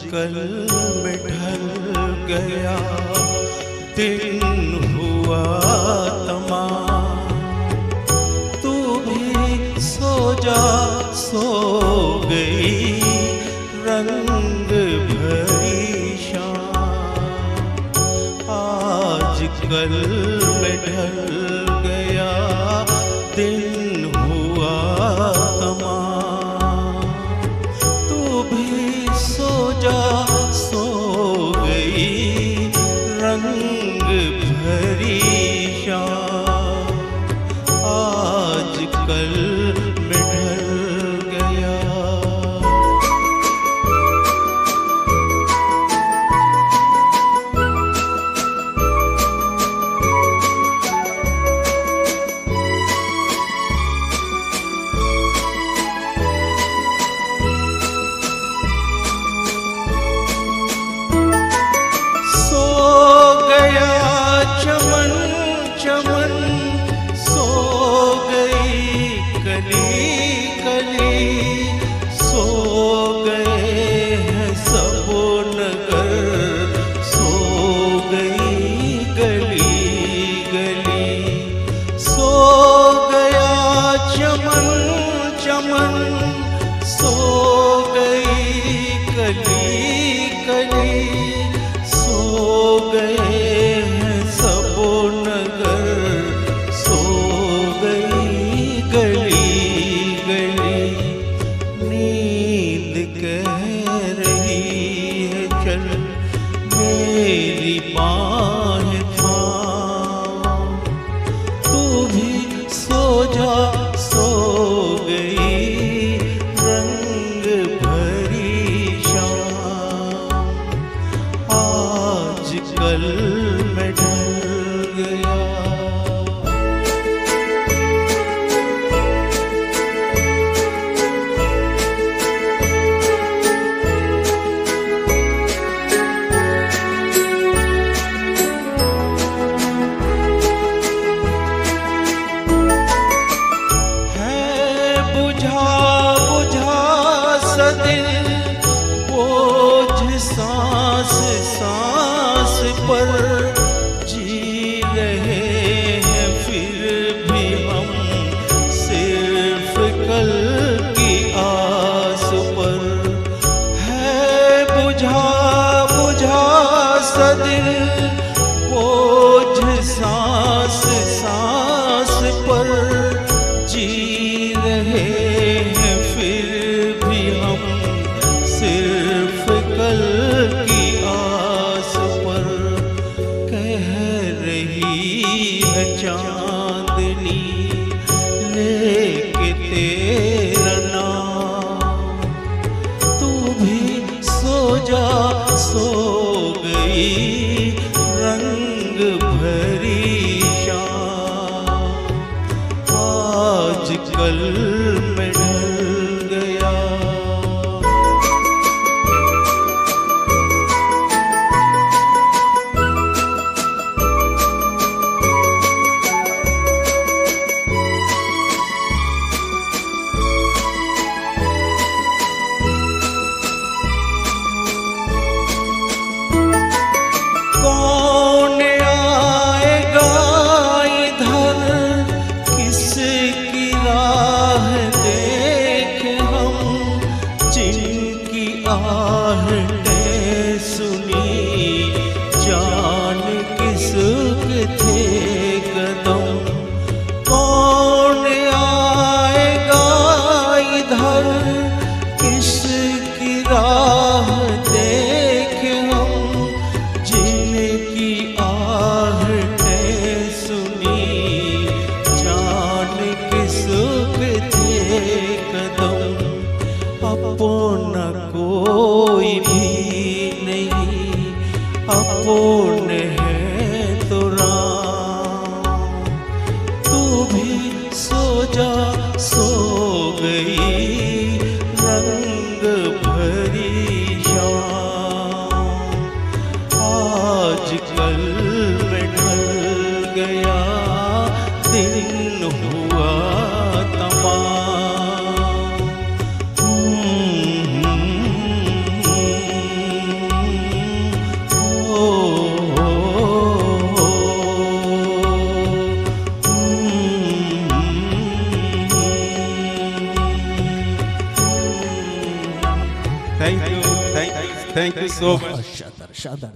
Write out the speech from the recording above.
कल में ढल गया, दिन हुआ तमाम। तू भी सो जा, सो गई रंग भरी शाम। आज कल में ढल गया, दिन हुआ तमाम। तू भी सो जा, सो गई रंग भरी शाम। आज कल में ढल गया। चमन चमन सो गई कली कली, सो गए हैं सब नगर, सो गई गली गली। सो गया चमन चमन, सो गई कली कली, सो गए सब नगर, सो गई गली गली। नींद कह रही है चल मेरी बाहें थाम। तू भी सो जा, सो गई रंग भरी शाम। आज कल में ढल गया। है बुझा बुझा सा दिल, बोझ सांस सांस पर। जी रहे हैं फिर भी हम सिर्फ कल की आस पर। है बुझा बुझा सा दिल, बोझ सांस सांस पर। जी रहे हैं फिर भी हम सिर्फ कल की आस पर। कह रही है चांदनी लेके तेरा नाम। तू भी सो जा, सो गई रंग भरी शाम। आज कल में ढल गया। कौन आएगा इधर, किसकी राह देखे हम। जिनकी आहटें सुनी, जान किसके थे कदम। कौन आएगा इधर, किसकी राह देखे हम। जिनकी आहटें सुनी, जान किसके थे कदम। अपना कोई भी नहीं, अपन है तो राम। तू भी सो जा, सो गई रंग भरी शाम। आज कल में ढल गया, दिन हुआ तमाम। Thank you so much. શાનદાર શાનદાર